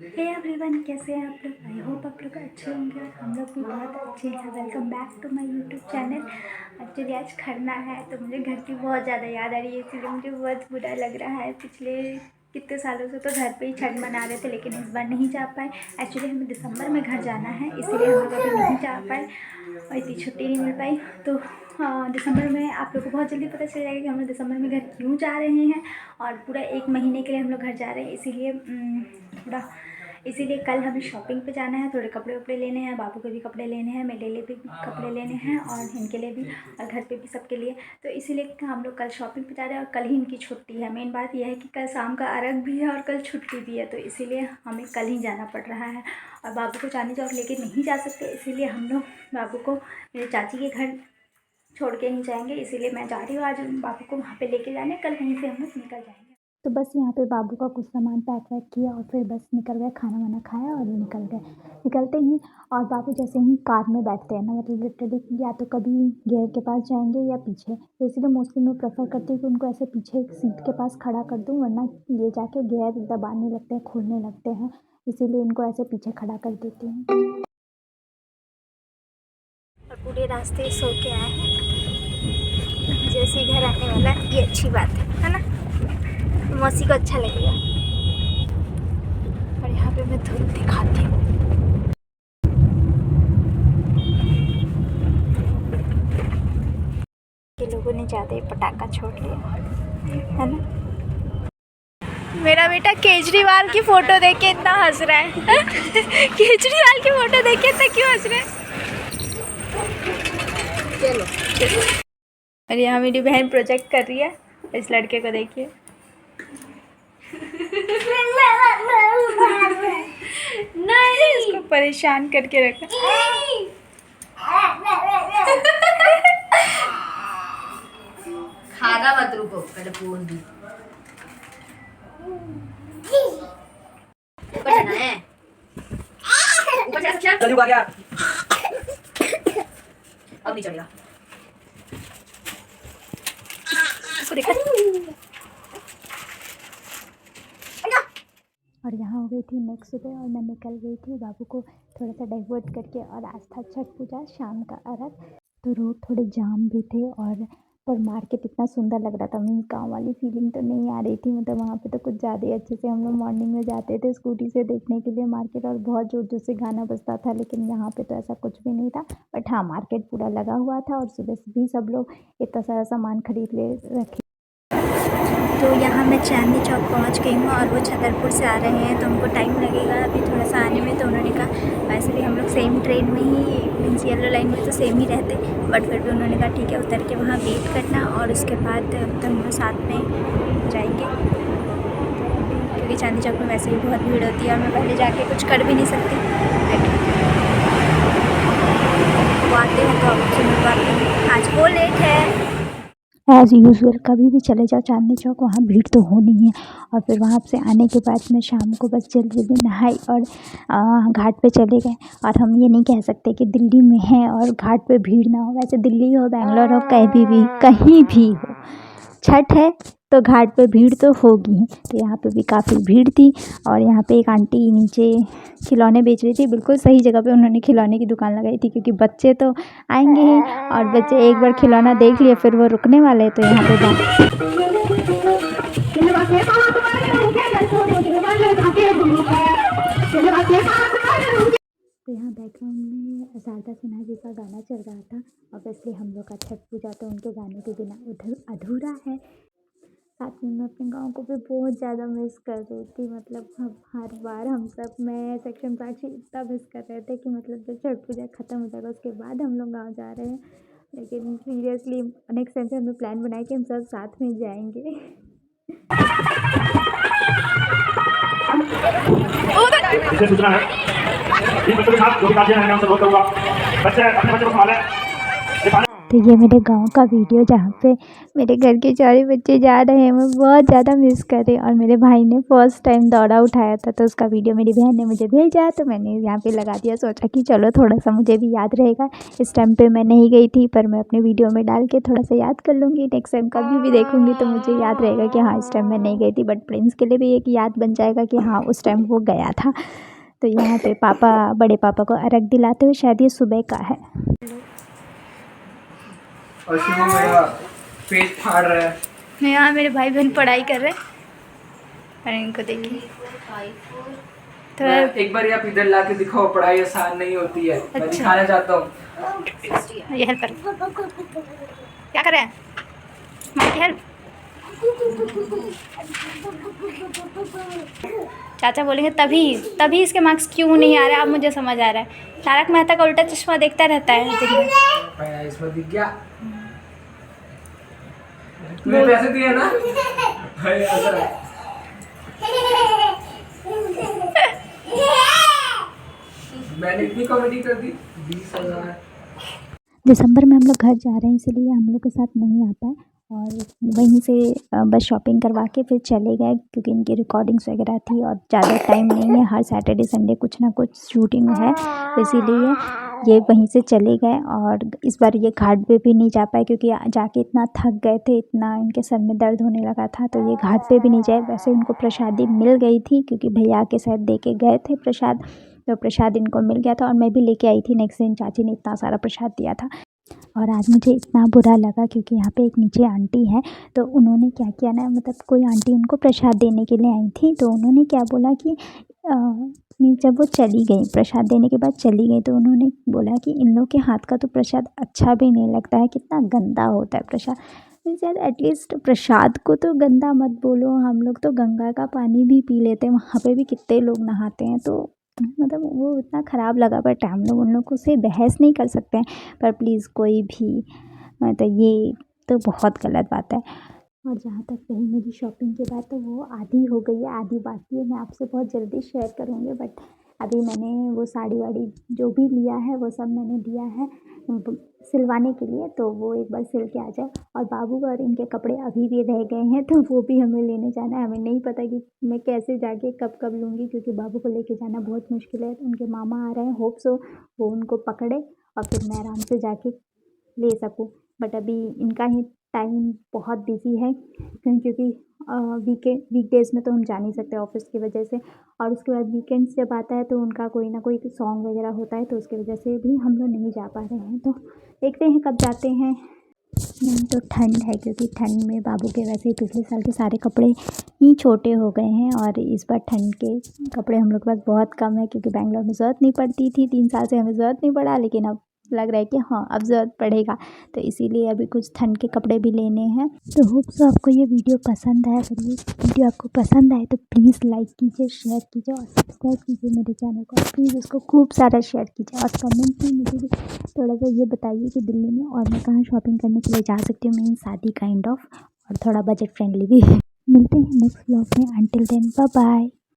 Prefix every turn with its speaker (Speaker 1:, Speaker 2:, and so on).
Speaker 1: Hey everyone, कैसे हैं आप लोग। आई होप आप लोग अच्छे होंगे और हम लोग भी बहुत अच्छे हैं। Welcome back to my YouTube channel. Actually आज खरना है तो मुझे घर की बहुत ज़्यादा याद आ रही है, इसलिए मुझे बहुत बुरा लग रहा है। पिछले कितने सालों से तो घर पे ही छठ मना रहे थे, लेकिन इस बार नहीं जा पाए। एक्चुअली हमें दिसंबर में घर जाना है, इसीलिए हम लोग अभी नहीं जा पाए और इतनी छुट्टी नहीं मिल पाई। तो दिसंबर में आप लोग को बहुत जल्दी पता चल जाएगा कि हम लोग दिसंबर में घर क्यों जा रहे हैं। और पूरा 1 महीने के लिए हम लोग घर जा रहे हैं, इसीलिए कल हमें शॉपिंग पे जाना है। थोड़े कपड़े वपड़े लेने हैं, बाबू के भी कपड़े लेने हैं, मेरे लिए भी कपड़े लेने हैं और इनके लिए भी और घर पे भी सबके लिए। तो इसीलिए हम लोग कल शॉपिंग पे जा रहे हैं और कल ही इनकी छुट्टी है। मेन बात यह है कि कल शाम का अर्घ भी है और कल छुट्टी भी है, तो इसीलिए हमें कल ही जाना पड़ रहा है। और बाबू को चांदनी चौक लेके नहीं जा सकते, इसीलिए हम लोग बाबू को मेरे चाची के घर छोड़ के नहीं जाएंगे। इसीलिए मैं जा रही हूँ आज बाबू को वहाँ पे लेके जाने। कल वहीं से हम लोग निकल जाएंगे। तो बस यहाँ पे बाबू का कुछ सामान पैक वैक किया और फिर बस निकल गए, खाना वाना खाया और निकल गए। निकलते ही और बाबू जैसे ही कार में बैठते हैं ना, मतलब लिटरली या तो कभी गियर के पास जाएंगे या पीछे। तो इसलिए मोस्टली मैं प्रेफर करती हूँ कि उनको ऐसे पीछे एक सीट के पास खड़ा कर दूँ, वरना ये जाके गियर दबाने लगते हैं, खोलने लगते हैं। इसीलिए इनको ऐसे पीछे खड़ा कर देती हूँ। और पूरे रास्ते सो के आए हैं, जैसे ही घर आने वाला है। ये अच्छी बात है ना, मौसी को अच्छा लगेगा। और यहाँ पे मैं धूप दिखाती हूँ। के लोगों ने ज़्यादा ही पटाखा छोड़ लिया है ना। मेरा बेटा केजरीवाल की फोटो देख के इतना हंस रहा है। केजरीवाल की फोटो देख के इतना क्यों हंस रहा है। चलो। और यहाँ मेरी बहन प्रोजेक्ट कर रही है, इस लड़के को देखिए। नहीं, इसको परेशान करके रखा।
Speaker 2: खाना मत रुको, पहले फोन दी। ऊपर जाना है, ऊपर जा सकता है। क्या अब नहीं चलेगा।
Speaker 1: और यहाँ हो गई थी नेक्स्ट डे और मैं निकल गई थी बाबू को थोड़ा सा डाइवर्ट करके। और आज था छठ पूजा, शाम का अर्घ। तो रोड थोड़े जाम भी थे और पर मार्केट इतना सुंदर लग रहा था। मीन्स गाँव वाली फीलिंग तो नहीं आ रही थी, मतलब वहाँ पे तो कुछ ज़्यादा ही अच्छे से हम लोग मॉर्निंग में जाते थे स्कूटी से देखने के लिए मार्केट, और बहुत ज़ोर ज़ोर से गाना बजता था। लेकिन यहाँ पे तो ऐसा कुछ भी नहीं था, बट हाँ मार्केट पूरा लगा हुआ था और सुबह से भी सब लोग इतना सारा सामान खरीद ले रखे। तो यहाँ मैं चांदनी चौक पहुँच गई हूँ और वो छतरपुर से आ रहे हैं, तो उनको टाइम लगेगा अभी थोड़ा सा आने में। तो उन्होंने कहा, वैसे भी हम लोग सेम ट्रेन में ही, मीन्स येलो लाइन में तो सेम ही रहते, बट फिर भी उन्होंने कहा ठीक है उतर के वहाँ वेट करना और उसके बाद हम लोग साथ में जाएंगे। क्योंकि चांदनी चौक में वैसे भी बहुत भीड़ होती है और मैं पहले जाके कुछ कर भी नहीं सकती। वो आते हैं तो आपसे मिल पाते हैं। आज वो लेट है। एज़ यूजुअल कभी भी चले जाओ चांदनी चौक, वहाँ भीड़ तो होनी है। और फिर वहाँ से आने के बाद मैं शाम को बस जल्दी जल्दी नहाई और घाट पे चले गए। और हम ये नहीं कह सकते कि दिल्ली में हैं और घाट पे भीड़ ना हो। वैसे दिल्ली हो, बेंगलोर हो, कहीं भी हो, छठ है तो घाट पे भीड़ तो होगी ही। तो यहाँ पे भी काफ़ी भीड़ थी। और यहाँ पे एक आंटी नीचे खिलौने बेच रही थी, बिल्कुल सही जगह पे उन्होंने खिलौने की दुकान लगाई थी, क्योंकि बच्चे तो आएंगे ही और बच्चे एक बार खिलौना देख लिए फिर वो रुकने वाले हैं। तो यहाँ पे तो यहाँ बैकग्राउंड में शारदा सिन्हा जी का गाना चल रहा था। ऑब्वियसली हम लोग का छठ पूजा तो उनके गाने के बिना अधूरा है। साथ में मैं अपने गाँव को भी बहुत ज़्यादा मिस कर रही थी। मतलब हर बार हम सब, मैं सेक्शन साक्षी इतना मिस कर रहे थे कि मतलब जब छठ पूजा ख़त्म हो जाएगा उसके बाद हम लोग गाँव जा रहे हैं। लेकिन सीरियसली नेक्स्ट टाइम से हमने प्लान बनाया कि हम सब साथ में जाएंगे।
Speaker 3: सूचना है इन बच्चों के साथ जो भी कार्य है मैं उनसे बहुत करूँगा। बच्चे अपने बच्चों को संभालें।
Speaker 1: तो ये मेरे गांव का वीडियो जहाँ पे मेरे घर के सारे बच्चे जा रहे हैं, मैं बहुत ज़्यादा मिस कर रही हूँ। और मेरे भाई ने फर्स्ट टाइम दौड़ा उठाया था, तो उसका वीडियो मेरी बहन ने मुझे भेजा, तो मैंने यहाँ पे लगा दिया। सोचा कि चलो थोड़ा सा मुझे भी याद रहेगा। इस टाइम पे मैं नहीं गई थी, पर मैं अपने वीडियो में डाल के थोड़ा सा याद कर लूँगी। नेक्स्ट टाइम कभी भी देखूँगी तो मुझे याद रहेगा कि हाँ, इस टाइम मैं नहीं गई थी। बट प्रिंस के लिए भी एक याद बन जाएगा कि हाँ, उस टाइम वो गया था। तो यहाँ पे पापा, बड़े पापा को अर्घ दिलाते हुए, शायद ये सुबह का है।
Speaker 4: और शिवू मेरा पेट फाड़ रहा है।
Speaker 1: यहाँ मेरे भाई बहन पढ़ाई कर रहे हैं और इनको देखिए थोड़ा।
Speaker 4: एक बार आप इधर ला के दिखाओ, पढ़ाई आसान नहीं होती है। मैं दिखाना चाहता हूँ।
Speaker 1: ये हेल्प कर, क्या कर रहे हैं माँ की हेल्प। चाचा बोलेंगे तभी इसके मार्क्स क्यों नहीं आ रहे, अब मुझे समझ आ रहा है। तारक मेहता का उल्टा चश्मा देखता रहता है दिन में।
Speaker 4: इसमें दिख गया, तूने पैसे दिए ना। मैंने इतनी कॉमेडी कर दी। 20,000
Speaker 1: दिसंबर में हम लोग घर जा रहे हैं, इसीलिए हम लोग के साथ नहीं आ पाए और वहीं से बस शॉपिंग करवा के फिर चले गए, क्योंकि इनकी रिकॉर्डिंग्स वगैरह थी और ज़्यादा टाइम नहीं है। हर सैटरडे संडे कुछ ना कुछ शूटिंग है, इसीलिए ये वहीं से चले गए। और इस बार ये घाट पे भी नहीं जा पाए, क्योंकि जाके इतना थक गए थे, इतना इनके सर में दर्द होने लगा था, तो ये घाट पे भी नहीं जाए। वैसे इनको प्रसादी मिल गई थी, क्योंकि भैया के साथ दे के गए थे प्रसाद, तो प्रसाद इनको मिल गया था। और मैं भी लेके आई थी नेक्स्ट दिन, चाची ने इतना सारा प्रसाद दिया था। और आज मुझे इतना बुरा लगा, क्योंकि यहाँ पे एक नीचे आंटी है, तो उन्होंने क्या किया ना, मतलब कोई आंटी उनको प्रसाद देने के लिए आई थी, तो उन्होंने क्या बोला कि जब वो चली गई, प्रसाद देने के बाद चली गई, तो उन्होंने बोला कि इन लोग के हाथ का तो प्रसाद अच्छा भी नहीं लगता है, कितना गंदा होता है प्रसाद। शायद एटलीस्ट प्रसाद को तो गंदा मत बोलो, हम लोग तो गंगा का पानी भी पी लेते हैं, वहाँ पे भी कितने लोग नहाते हैं, तो मतलब वो इतना ख़राब लगा। बट हम लोग उन लोगों से बहस नहीं कर सकते हैं, पर प्लीज़ कोई भी, मतलब ये तो बहुत गलत बात है। और जहाँ तक रही मेरी शॉपिंग की बात, तो वो आधी हो गई है, आधी बाकी है। मैं आपसे बहुत जल्दी शेयर करूँगी, बट अभी मैंने वो साड़ी वाड़ी जो भी लिया है वो सब मैंने दिया है सिलवाने के लिए, तो वो एक बार सिल के आ जाए। और बाबू और इनके कपड़े अभी भी रह गए हैं, तो वो भी हमें लेने जाना है। हमें नहीं पता कि मैं कैसे जाके कब लूँगी, क्योंकि बाबू को लेके जाना बहुत मुश्किल है। उनके मामा आ रहे हैं, होप सो वो उनको पकड़े और फिर मैं आराम से जाके ले सकूँ। बट अभी इनका ही टाइम बहुत बिजी है, क्योंकि वीकडेज़ में तो हम जा नहीं सकते ऑफिस की वजह से, और उसके बाद वीकेंड्स जब आता है तो उनका कोई ना कोई सॉन्ग वगैरह होता है, तो उसकी वजह से भी हम लोग नहीं जा पा रहे हैं। तो देखते हैं कब जाते हैं। नहीं तो ठंड है, क्योंकि ठंड में बाबू के वैसे ही पिछले साल के सारे कपड़े ही छोटे हो गए हैं, और इस बार ठंड के कपड़े हम लोग के पास बहुत कम है, क्योंकि बैंगलोर में ज़रूरत नहीं पड़ती थी, 3 साल से हमें ज़रूरत नहीं पड़ा, लेकिन अब लग रहा है कि हाँ अब ज़रूरत पड़ेगा, तो इसीलिए अभी कुछ ठंड के कपड़े भी लेने हैं। तो होप सो आपको ये वीडियो पसंद आया। अगर ये वीडियो आपको पसंद आए तो प्लीज़ लाइक कीजिए, शेयर कीजिए और सब्सक्राइब कीजिए मेरे चैनल को। प्लीज़ उसको खूब सारा शेयर कीजिए, और कमेंट में मुझे भी थोड़ा सा ये बताइए कि दिल्ली में और मैं कहाँ शॉपिंग करने के लिए जा सकती हूँ, मीन शादी काइंड ऑफ, और थोड़ा बजट फ्रेंडली भी। मिलते हैं नेक्स्ट व्लॉग में, अंटिल देन बाय बाय।